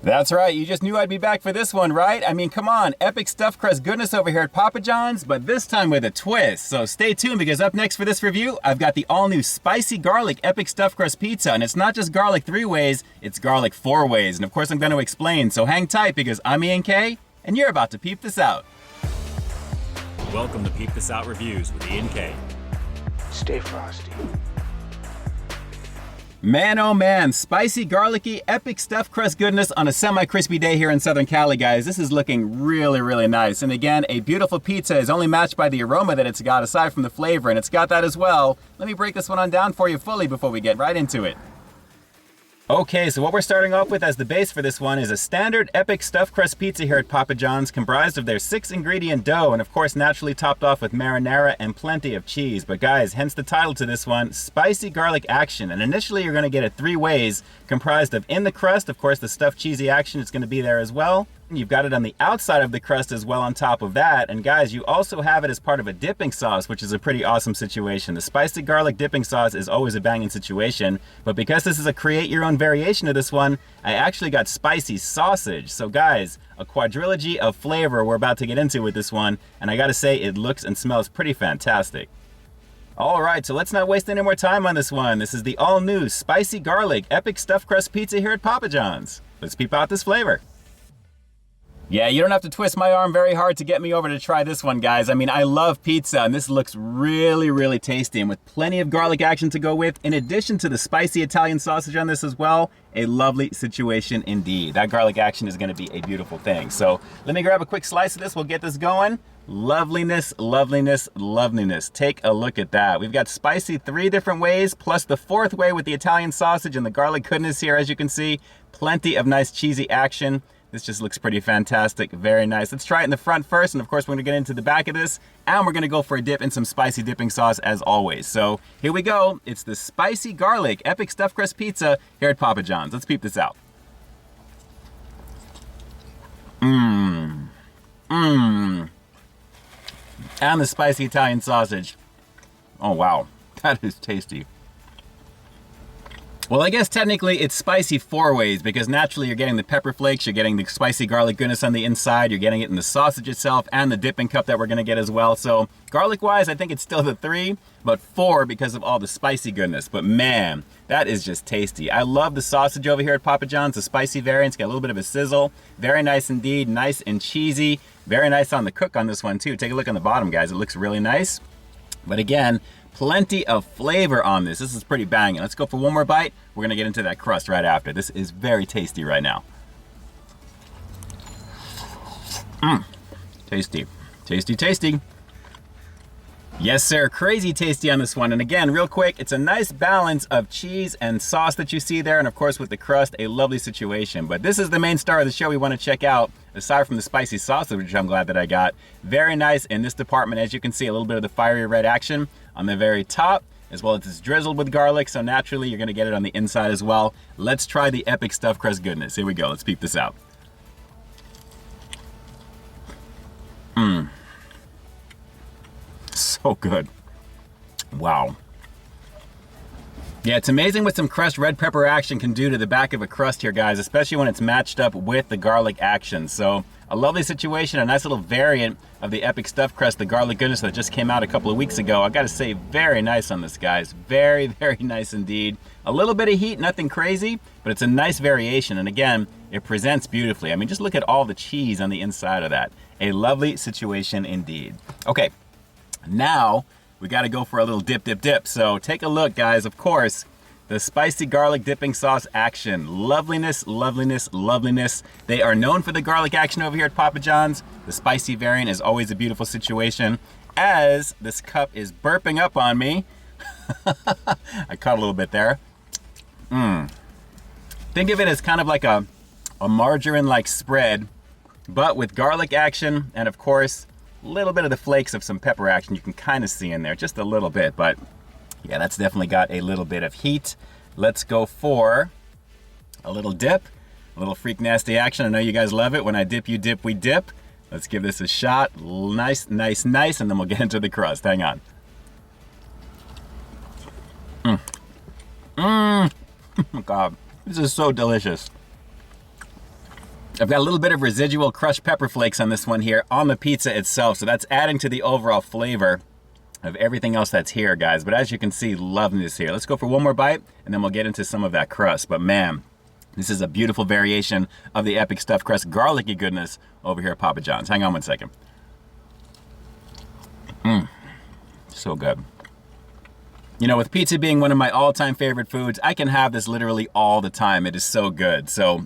That's right, you just knew I'd be back for this one, right? I mean, come on, epic stuffed crust goodness over here at Papa John's, but this time with a twist. So stay tuned because up next for this review, I've got the all-new spicy garlic epic stuffed crust pizza, and it's not just garlic 3 ways, it's garlic 4 ways. And of course I'm going to explain, so hang tight because I'm Ian K, and you're about to peep this out. Welcome to Peep This Out Reviews with Ian K. Stay frosty. Man, oh man, spicy, garlicky, epic stuffed crust goodness on a semi-crispy day here in Southern Cali, guys. This is looking really, really nice. And again, a beautiful pizza is only matched by the aroma that it's got aside from the flavor, and it's got that as well. Let me break this one on down for you fully before we get right into it. Okay, so what we're starting off with as the base for this one is a standard epic stuffed crust pizza here at Papa John's, comprised of their 6-ingredient dough and of course naturally topped off with marinara and plenty of cheese. But guys, hence the title to this one, Spicy Garlic Action. And initially you're going to get it 3 ways, comprised of in the crust, of course the stuffed cheesy action is going to be there as well. You've got it on the outside of the crust as well on top of that. And guys, you also have it as part of a dipping sauce, which is a pretty awesome situation. The spicy garlic dipping sauce is always a banging situation, but because this is a create your own variation of this one, I actually got spicy sausage. So guys, a quadrilogy of flavor we're about to get into with this one, and I gotta say it looks and smells pretty fantastic. All right, so let's not waste any more time on this one. This is the all new spicy garlic epic stuffed crust pizza here at Papa John's. Let's peep out this flavor. Yeah, you don't have to twist my arm very hard to get me over to try this one, guys. I mean, I love pizza, and this looks really, really tasty, and with plenty of garlic action to go with, in addition to the spicy Italian sausage on this as well, a lovely situation indeed. That garlic action is gonna be a beautiful thing. So let me grab a quick slice of this, we'll get this going. Loveliness, loveliness, loveliness. Take a look at that. We've got spicy 3 different ways, plus the 4th way with the Italian sausage and the garlic goodness here, as you can see. Plenty of nice cheesy action. This just looks pretty fantastic, very nice. Let's try it in the front first, and of course we're gonna get into the back of this, and we're gonna go for a dip in some spicy dipping sauce as always. So here we go, it's the spicy garlic epic stuffed crust pizza here at Papa John's. Let's peep this out. And the spicy Italian sausage. Oh wow, that is tasty. Well, I guess technically it's spicy 4 ways because naturally you're getting the pepper flakes, you're getting the spicy garlic goodness on the inside, you're getting it in the sausage itself and the dipping cup that we're gonna get as well. So garlic-wise, I think it's still the 3, but 4 because of all the spicy goodness. But man, that is just tasty. I love the sausage over here at Papa John's, the spicy variant's got a little bit of a sizzle. Very nice indeed, nice and cheesy. Very nice on the cook on this one too. Take a look on the bottom, guys, it looks really nice. But again, plenty of flavor on this. This is pretty banging. Let's go for one more bite. We're gonna get into that crust right after. This is very tasty right now. Tasty, tasty, tasty. Yes, sir, crazy tasty on this one. And again, real quick, it's a nice balance of cheese and sauce that you see there. And of course, with the crust, a lovely situation. But this is the main star of the show we want to check out, aside from the spicy sausage, which I'm glad that I got. Very nice in this department. As you can see, a little bit of the fiery red action on the very top, as well as it's drizzled with garlic. So naturally, you're gonna get it on the inside as well. Let's try the epic stuffed crust goodness. Here we go, let's peep this out. So good. Wow. Yeah, it's amazing what some crushed red pepper action can do to the back of a crust here, guys, especially when it's matched up with the garlic action. So a lovely situation, a nice little variant of the epic stuffed crust, the garlic goodness that just came out a couple of weeks ago. I gotta say, very nice on this, guys. Very, very nice indeed. A little bit of heat, nothing crazy, but it's a nice variation. And again, it presents beautifully. I mean, just look at all the cheese on the inside of that. A lovely situation indeed. Okay. Now, we gotta go for a little dip, dip, dip. So take a look, guys, of course, the spicy garlic dipping sauce action. Loveliness, loveliness, loveliness. They are known for the garlic action over here at Papa John's. The spicy variant is always a beautiful situation. As this cup is burping up on me, I caught a little bit there. Think of it as kind of like a margarine-like spread, but with garlic action and of course, a little bit of the flakes of some pepper action you can kind of see in there, just a little bit, but yeah, that's definitely got a little bit of heat. Let's go for a little dip, a little freak nasty action. I know you guys love it. When I dip, you dip, we dip. Let's give this a shot. Nice, nice, nice, and then we'll get into the crust. Hang on. Oh God, this is so delicious. I've got a little bit of residual crushed pepper flakes on this one here on the pizza itself, so that's adding to the overall flavor of everything else that's here, guys. But as you can see, loving this here. Let's go for one more bite, and then we'll get into some of that crust. But man, this is a beautiful variation of the epic stuffed crust garlicky goodness over here at Papa John's. Hang on one second. So good. You know, with pizza being one of my all-time favorite foods, I can have this literally all the time. It is so good. So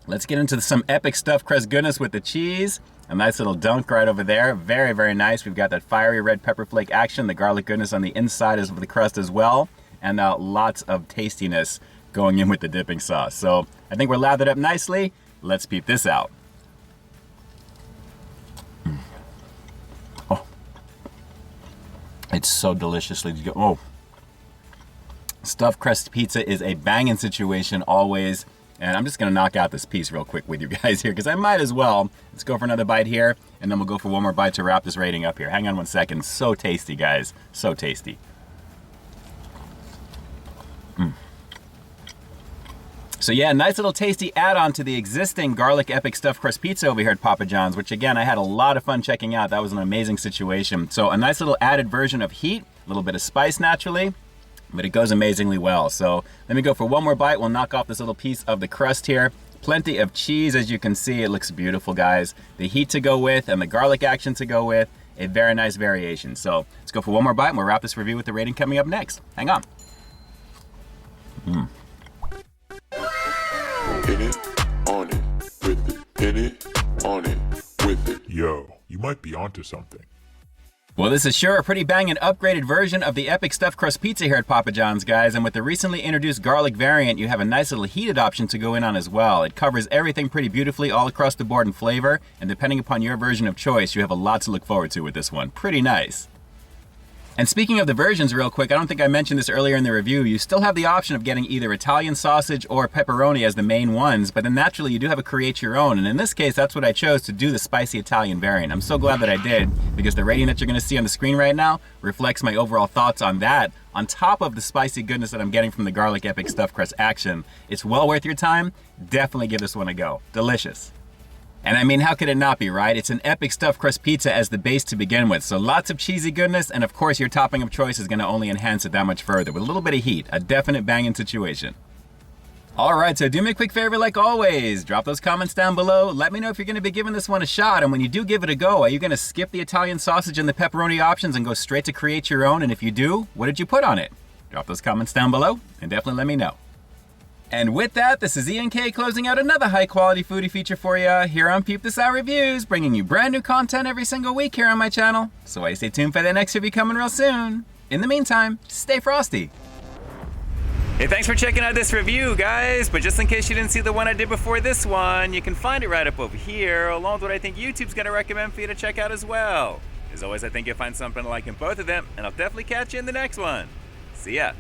let's get into some epic stuffed crust goodness with the cheese. A nice little dunk right over there. Very, very nice. We've got that fiery red pepper flake action, the garlic goodness on the inside of the crust as well, and lots of tastiness going in with the dipping sauce. So I think we're lathered up nicely. Let's peep this out. Oh, it's so deliciously good. Oh, stuffed crust pizza is a banging situation always. And I'm just gonna knock out this piece real quick with you guys here, because I might as well. Let's go for another bite here, and then we'll go for one more bite to wrap this rating up here. Hang on one second. So tasty, guys. So tasty. So yeah, nice little tasty add-on to the existing garlic epic stuffed crust pizza over here at Papa John's, which again, I had a lot of fun checking out. That was an amazing situation. So a nice little added version of heat, a little bit of spice naturally, but it goes amazingly well. So let me go for one more bite. We'll knock off this little piece of the crust here. Plenty of cheese, as you can see. It looks beautiful, guys. The heat to go with and the garlic action to go with. A very nice variation. So let's go for one more bite and we'll wrap this review with the rating coming up next. Hang on. In it, on it, with it. In it, on it, with it. Yo, you might be onto something. Well, this is sure a pretty banging upgraded version of the epic stuffed crust pizza here at Papa John's, guys. And with the recently introduced garlic variant, you have a nice little heated option to go in on as well. It covers everything pretty beautifully all across the board in flavor. And depending upon your version of choice, you have a lot to look forward to with this one. Pretty nice. And speaking of the versions real quick, I don't think I mentioned this earlier in the review, you still have the option of getting either Italian sausage or pepperoni as the main ones, but then naturally you do have a create your own, and in this case that's what I chose to do, the spicy Italian variant. I'm so glad that I did, because the rating that you're going to see on the screen right now reflects my overall thoughts on that, on top of the spicy goodness that I'm getting from the garlic epic stuffed crust action. It's well worth your time. Definitely give this one a go. Delicious. And I mean, how could it not be, right? It's an epic stuffed crust pizza as the base to begin with. So lots of cheesy goodness, and of course your topping of choice is going to only enhance it that much further with a little bit of heat. A definite banging situation. All right, so do me a quick favor like always. Drop those comments down below. Let me know if you're going to be giving this one a shot. And when you do give it a go, are you going to skip the Italian sausage and the pepperoni options and go straight to create your own? And if you do, what did you put on it? Drop those comments down below and definitely let me know. And with that, this is Ian K closing out another high-quality foodie feature for you here on Peep This Out Reviews, bringing you brand new content every single week here on my channel. So I stay tuned for the next review coming real soon. In the meantime, stay frosty. Hey, thanks for checking out this review, guys. But just in case you didn't see the one I did before this one, you can find it right up over here, along with what I think YouTube's gonna recommend for you to check out as well. As always, I think you'll find something to like in both of them, and I'll definitely catch you in the next one. See ya.